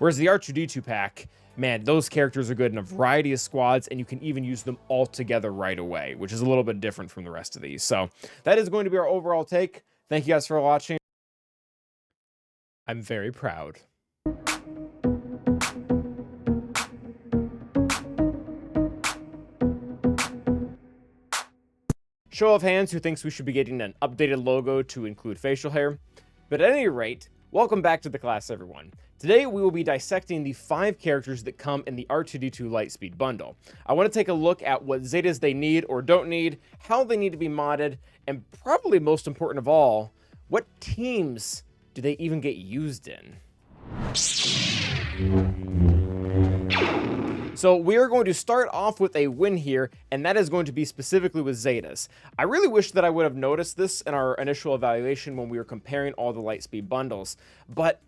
Whereas the R2D2 pack, man, those characters are good in a variety of squads, and you can even use them all together right away, which is a little bit different from the rest of these. So that is going to be our overall take. Thank you guys for watching. I'm very proud. Show of hands who thinks we should be getting an updated logo to include facial hair. But at any rate, welcome back to the class, everyone. Today we will be dissecting the 5 characters that come in the R2D2 Lightspeed Bundle. I want to take a look at what Zetas they need or don't need, how they need to be modded, and probably most important of all, what teams do they even get used in? So we are going to start off with a win here, and that is going to be specifically with Zetas. I really wish that I would have noticed this in our initial evaluation when we were comparing all the Lightspeed bundles, but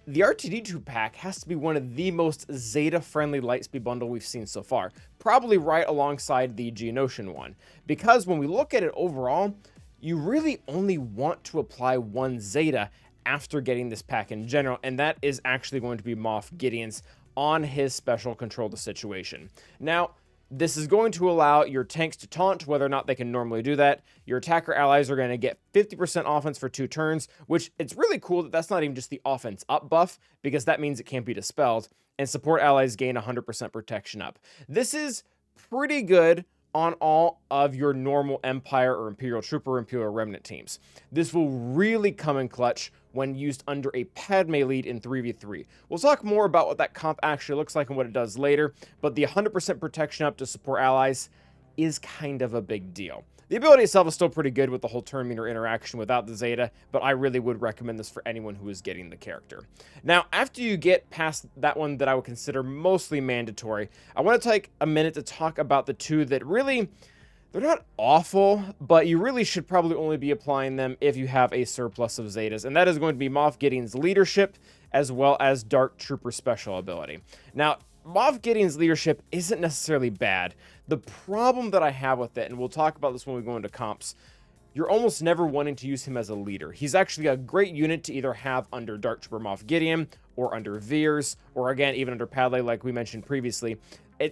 the R2D2 pack has to be one of the most Zeta-friendly Lightspeed bundle we've seen so far, probably right alongside the Geonosian one, because when we look at it overall, you really only want to apply one Zeta after getting this pack in general, and that is actually going to be Moff Gideon's on his special control the situation. Now, this is going to allow your tanks to taunt, whether or not they can normally do that. Your attacker allies are going to get 50% offense for 2 turns, which it's really cool that that's not even just the offense up buff, because that means it can't be dispelled, and support allies gain 100% protection up. This is pretty good on all of your normal Empire or Imperial Trooper or Imperial Remnant teams. This will really come in clutch when used under a Padme lead in 3v3. We'll talk more about what that comp actually looks like and what it does later, but the 100% protection up to support allies is kind of a big deal. The ability itself is still pretty good with the whole turn meter interaction without the Zeta, but I really would recommend this for anyone who is getting the character. Now, after you get past that one that I would consider mostly mandatory, I want to take a minute to talk about the 2 that really, they're not awful, but you really should probably only be applying them if you have a surplus of Zetas, and that is going to be Moff Gideon's leadership as well as Dark Trooper special ability. Now, Moff Gideon's leadership isn't necessarily bad. The problem that I have with it, and we'll talk about this when we go into comps, you're almost never wanting to use him as a leader. He's actually a great unit to either have under Dark Trooper Moff Gideon, or under Veers, or again, even under Padme like we mentioned previously.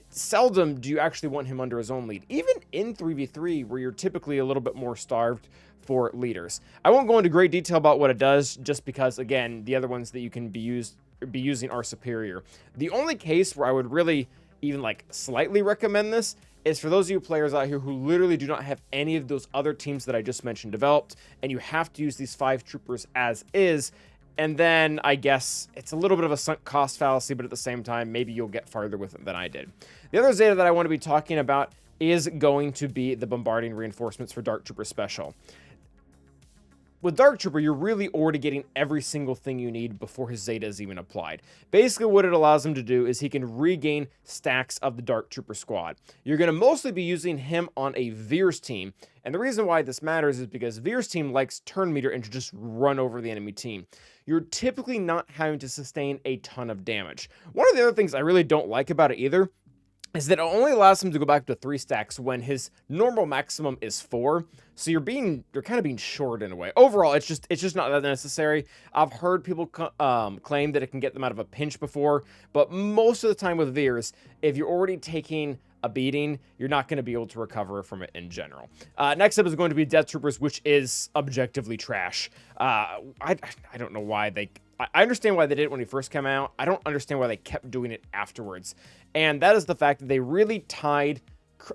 Seldom do you actually want him under his own lead, even in 3v3, where you're typically a little bit more starved for leaders. I won't go into great detail about what it does, just because, again, the other ones that you can be using are superior. The only case where I would really even like slightly recommend this is for those of you players out here who literally do not have any of those other teams that I just mentioned developed, and you have to use these 5 troopers as is, and then I guess it's a little bit of a sunk cost fallacy, but at the same time, maybe you'll get farther with it than I did. The other Zeta that I want to be talking about is going to be the bombarding reinforcements for Dark Trooper Special. With Dark Trooper, you're really already getting every single thing you need before his Zeta is even applied. Basically, what it allows him to do is he can regain stacks of the Dark Trooper squad. You're going to mostly be using him on a Veers team, and the reason why this matters is because Veers team likes turn meter and to just run over the enemy team. You're typically not having to sustain a ton of damage. One of the other things I really don't like about it either is that it only allows him to go back to 3 stacks when his normal maximum is 4. So you're kind of being short in a way. Overall, it's just not that necessary. I've heard people claim that it can get them out of a pinch before, but most of the time with Veers, if you're already taking a beating, you're not going to be able to recover from it in general. Next up is going to be Death Troopers, which is objectively trash. I don't know why I understand why they did it when he first came out. I don't understand why they kept doing it afterwards. And that is the fact that they really tied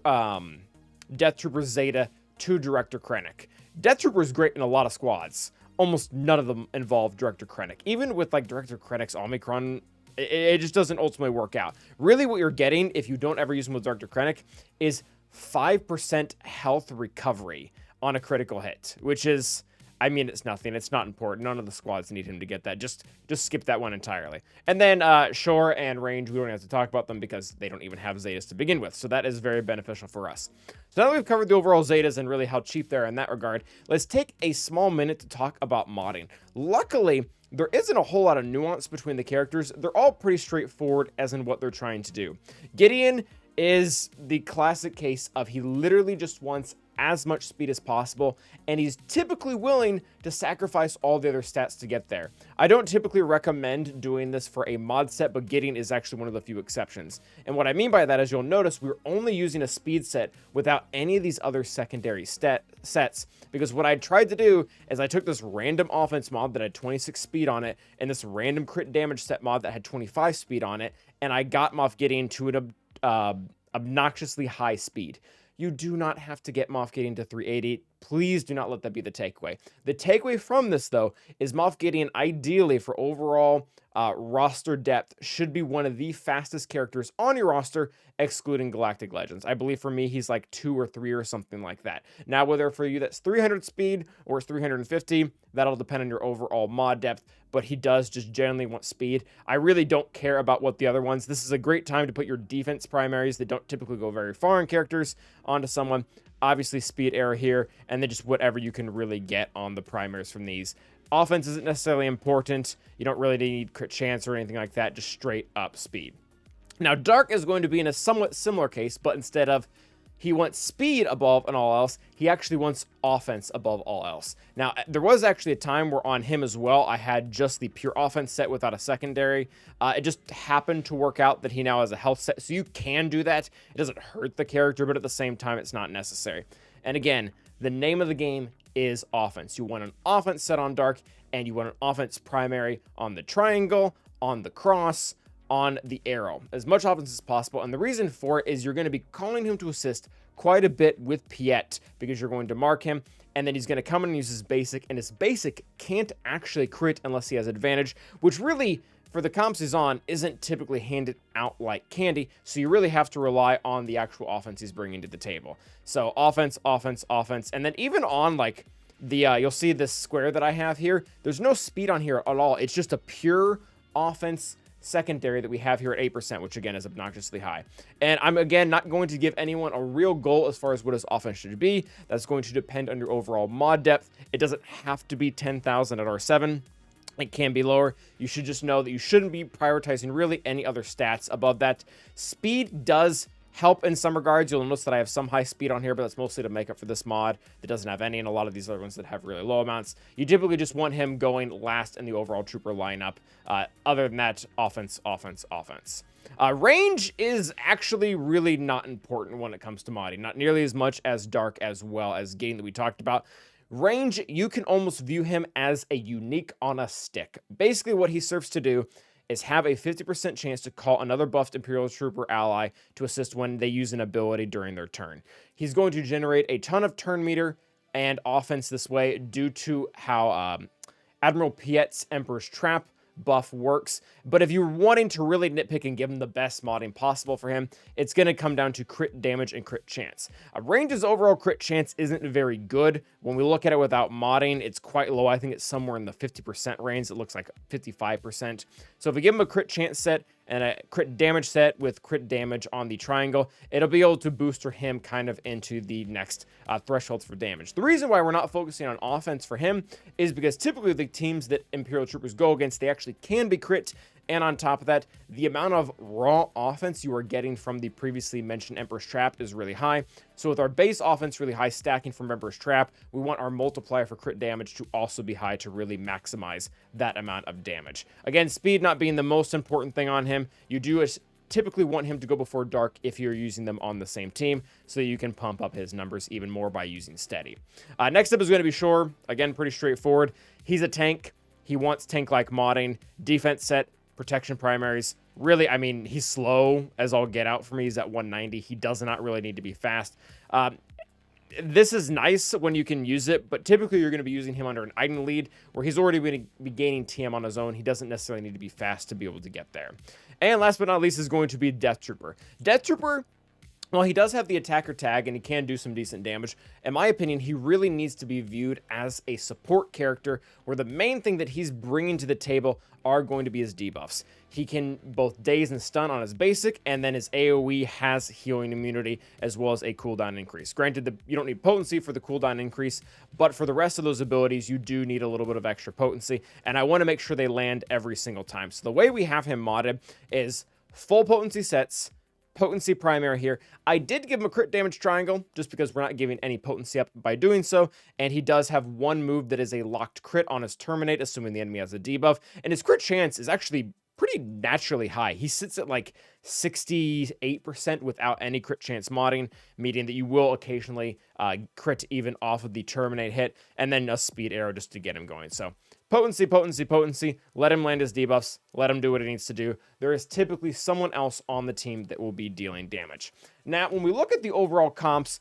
Death Trooper Zeta to Director Krennic. Death Trooper is great in a lot of squads. Almost none of them involve Director Krennic. Even with like Director Krennic's Omicron, it just doesn't ultimately work out. Really what you're getting, if you don't ever use him with Director Krennic, is 5% health recovery on a critical hit, which is, I mean, it's nothing. It's not important. None of the squads need him to get that. Just skip that one entirely. And then Shore and Range, we don't have to talk about them because they don't even have Zetas to begin with. So that is very beneficial for us. So now that we've covered the overall Zetas and really how cheap they are in that regard, let's take a small minute to talk about modding. Luckily, there isn't a whole lot of nuance between the characters. They're all pretty straightforward as in what they're trying to do. Gideon is the classic case of he literally just wants as much speed as possible, and he's typically willing to sacrifice all the other stats to get there. I don't typically recommend doing this for a mod set, but Gideon is actually one of the few exceptions. And what I mean by that is you'll notice we're only using a speed set without any of these other secondary sets, because what I tried to do is I took this random offense mod that had 26 speed on it and this random crit damage set mod that had 25 speed on it, and I got Moff Gideon to an obnoxiously high speed. You do not have to get Moff Gideon to 380. Please do not let that be the takeaway. The takeaway from this, though, is Moff Gideon, ideally for overall roster depth, should be one of the fastest characters on your roster, excluding Galactic Legends. I believe for me, he's like 2 or 3 or something like that. Now, whether for you that's 300 speed or it's 350, that'll depend on your overall mod depth, but he does just generally want speed. I really don't care about what the other ones. This is a great time to put your defense primaries that don't typically go very far in characters onto someone. Obviously, speed arrow here, and then just whatever you can really get on the primaries from these. Offense isn't necessarily important. You don't really need crit chance or anything like that, just straight up speed. Now, Dark is going to be in a somewhat similar case, but instead of he wants speed above and all else, he actually wants offense above all else. Now, there was actually a time where on him as well, I had just the pure offense set without a secondary. It just happened to work out that he now has a health set, so you can do that. It doesn't hurt the character, but at the same time, it's not necessary. And again, the name of the game is offense. You want an offense set on Dark, and you want an offense primary on the triangle, on the cross, on the arrow. As much offense as possible, and the reason for it is you're going to be calling him to assist quite a bit with Piet, because you're going to mark him, and then he's going to come in and use his basic, and his basic can't actually crit unless he has advantage, which really, for the comps he's on, isn't typically handed out like candy, so you really have to rely on the actual offense he's bringing to the table. So offense, offense, offense, and then even on like the, you'll see this square that I have here, there's no speed on here at all. It's just a pure offense secondary that we have here at 8%, which again is obnoxiously high. And I'm again not going to give anyone a real goal as far as what his offense should be. That's going to depend on your overall mod depth. It doesn't have to be 10,000 at R7. It can be lower. You should just know that you shouldn't be prioritizing really any other stats above that. Speed does help in some regards. You'll notice that I have some high speed on here, but that's mostly to make up for this mod that doesn't have any, and a lot of these other ones that have really low amounts. You typically just want him going last in the overall trooper lineup. Other than that, offense, offense, offense. Range is actually really not important when it comes to modding. Not nearly as much as Dark as well as Gain that we talked about. Range, you can almost view him as a unique on a stick. Basically, what he serves to do is have a 50% chance to call another buffed Imperial Trooper ally to assist when they use an ability during their turn. He's going to generate a ton of turn meter and offense this way due to how Admiral Piet's Emperor's Trap buff works. But if you're wanting to really nitpick and give him the best modding possible for him, it's going to come down to crit damage and crit chance. Range's overall crit chance isn't very good. When we look at it without modding, it's quite low. I think it's somewhere in the 50% range. It looks like 55%. So if we give him a crit chance set and a crit damage set with crit damage on the triangle, it'll be able to booster him kind of into the next thresholds for damage. The reason why we're not focusing on offense for him is because typically the teams that Imperial Troopers go against, they actually can be crit. And on top of that, the amount of raw offense you are getting from the previously mentioned Emperor's Trap is really high. So with our base offense really high stacking from Emperor's Trap, we want our multiplier for crit damage to also be high to really maximize that amount of damage. Again, speed not being the most important thing on him. You do typically want him to go before Dark if you're using them on the same team, so you can pump up his numbers even more by using Steady. Next up is going to be Shore. Again, pretty straightforward. He's a tank. He wants tank-like modding. Defense set, protection primaries. Really, I mean, he's slow as all get out for me. He's at 190. He does not really need to be fast. This is nice when you can use it, but typically you're going to be using him under an item lead where he's already going to be gaining TM on his own. He doesn't necessarily need to be fast to be able to get there. And last but not least is going to be Death Trooper. Death Trooper, well, he does have the attacker tag and he can do some decent damage. In my opinion, he really needs to be viewed as a support character where the main thing that he's bringing to the table are going to be his debuffs. He can both daze and stun on his basic, and then his AoE has healing immunity as well as a cooldown increase. Granted, you don't need potency for the cooldown increase, but for the rest of those abilities, you do need a little bit of extra potency, and I want to make sure they land every single time. So the way we have him modded is full potency sets, potency primary here. I did give him a crit damage triangle just because we're not giving any potency up by doing so, and he does have one move that is a locked crit on his terminate, assuming the enemy has a debuff, and his crit chance is actually pretty naturally high. He sits at like 68% without any crit chance modding, meaning that you will occasionally crit even off of the terminate hit, and then a speed arrow just to get him going. So potency, potency, potency. Let him land his debuffs. Let him do what he needs to do. There is typically someone else on the team that will be dealing damage. Now, when we look at the overall comps,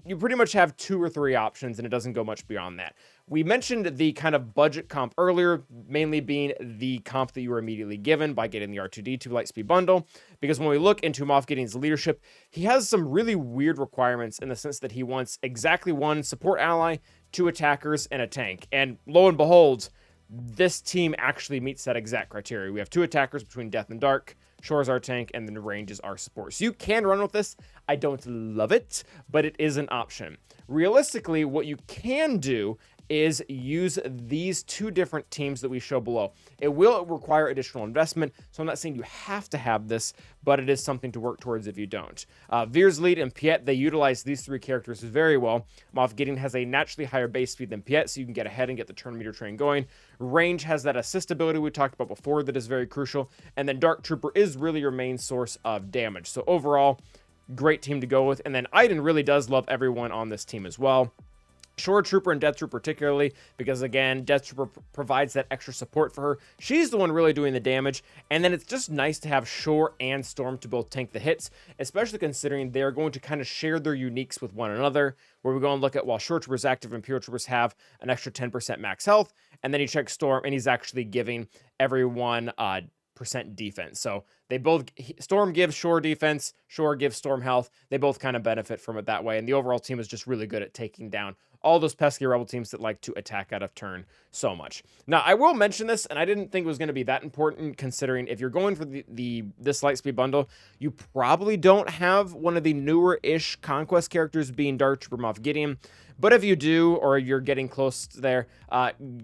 you pretty much have 2 or 3 options, and it doesn't go much beyond that. We mentioned the kind of budget comp earlier, mainly being the comp that you were immediately given by getting the R2D2 Lightspeed Bundle, because when we look into Moff Gideon's leadership, he has some really weird requirements in the sense that he wants exactly 1 support ally, 2 attackers, and a tank. And lo and behold, this team actually meets that exact criteria. We have 2 attackers between Death and Dark, Shore is our tank, and then Range is our support. So you can run with this. I don't love it, but it is an option. Realistically, what you can do is use these 2 different teams that we show below. It will require additional investment, so I'm not saying you have to have this, but it is something to work towards if you don't. Veer's Lead and Piet, they utilize these 3 characters very well. Moff Gideon has a naturally higher base speed than Piet, so you can get ahead and get the turn meter train going. Range has that assist ability we talked about before that is very crucial, and then Dark Trooper is really your main source of damage. So overall, great team to go with, and then Iden really does love everyone on this team as well. Shore Trooper and Death Trooper particularly, because again, Death Trooper provides that extra support for her. She's the one really doing the damage, and then it's just nice to have Shore and Storm to both tank the hits, especially considering they're going to kind of share their uniques with one another, where we go and look at while Shore Trooper's active, Imperial Troopers have an extra 10% max health, and then you check Storm, and he's actually giving everyone percent defense. So they both, Storm gives Shore defense, Shore gives Storm health. They both kind of benefit from it that way, and the overall team is just really good at taking down all those pesky rebel teams that like to attack out of turn so much. Now, I will mention this, and I didn't think it was going to be that important, considering if you're going for this Lightspeed Bundle, you probably don't have one of the newer-ish Conquest characters being Dark Trooper Moff Gideon. But if you do, or you're getting close there,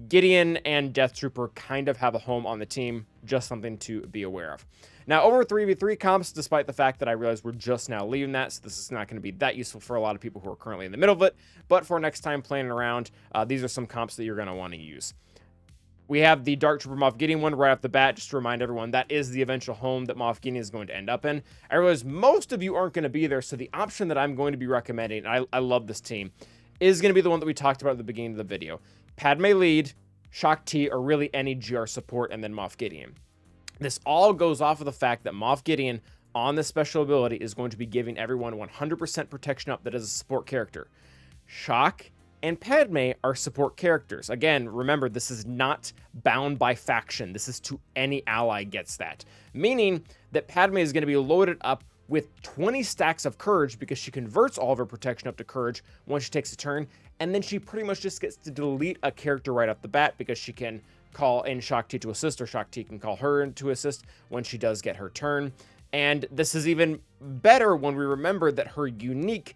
Gideon and Death Trooper kind of have a home on the team, just something to be aware of. Now, over 3v3 comps, despite the fact that I realize we're just now leaving that, so this is not going to be that useful for a lot of people who are currently in the middle of it, but for next time playing around, these are some comps that you're going to want to use. We have the Dark Trooper Moff Gideon one right off the bat, just to remind everyone, that is the eventual home that Moff Gideon is going to end up in. I realize most of you aren't going to be there, so the option that I'm going to be recommending, and I love this team, is going to be the one that we talked about at the beginning of the video. Padme Lead, Shaak Ti, or really any GR support, and then Moff Gideon. This all goes off of the fact that Moff Gideon on this special ability is going to be giving everyone 100% protection up that is a support character. Shaak and Padme are support characters. Again, remember, this is not bound by faction. This is to any ally gets that. Meaning that Padme is going to be loaded up with 20 stacks of courage because she converts all of her protection up to courage once she takes a turn, and then she pretty much just gets to delete a character right off the bat because she can call in Shaak Ti to assist, or Shaak Ti can call her in to assist when she does get her turn. And this is even better when we remember that her unique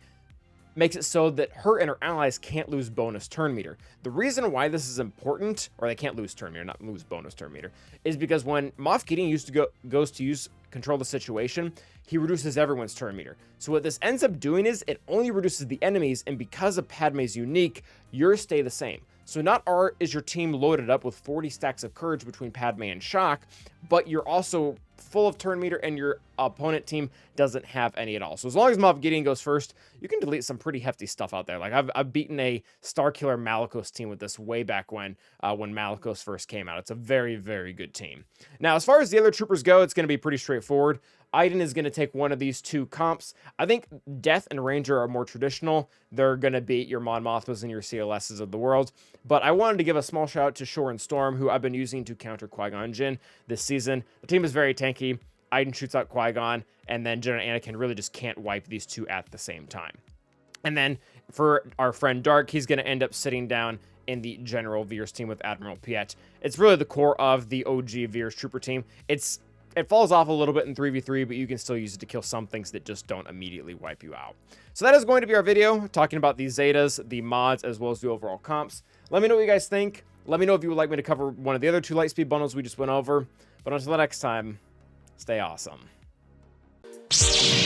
makes it so that her and her allies can't lose bonus turn meter. The reason why this is important, or they can't lose turn meter, not lose bonus turn meter, is because when Moff Gideon goes to use control the situation, he reduces everyone's turn meter. So what this ends up doing is it only reduces the enemies, and because of Padme's unique, yours stay the same. So not is your team loaded up with 40 stacks of courage between Padme and Shaak, but you're also full of turn meter and your opponent team doesn't have any at all. So as long as Moff Gideon goes first, you can delete some pretty hefty stuff out there. Like I've beaten a Starkiller Malicos team with this way back when Malicos first came out. It's a very, very good team. Now, as far as the other troopers go, it's going to be pretty straightforward. Iden is going to take one of these 2 comps. I think Death and Ranger are more traditional. They're going to beat your Mon Mothmas and your CLSs of the world. But I wanted to give a small shout out to Shore and Storm, who I've been using to counter Qui-Gon Jinn this season. The team is very tanky. Iden shoots out Qui-Gon, and then Jyn and Anakin really just can't wipe these 2 at the same time. And then for our friend Dark, he's going to end up sitting down in the General Veers team with Admiral Piet. It's really the core of the OG Veers Trooper team. It falls off a little bit in 3v3, but you can still use it to kill some things that just don't immediately wipe you out. So that is going to be our video, talking about the Zetas, the mods, as well as the overall comps. Let me know what you guys think. Let me know if you would like me to cover one of the other 2 Lightspeed bundles we just went over. But until next time, stay awesome. you.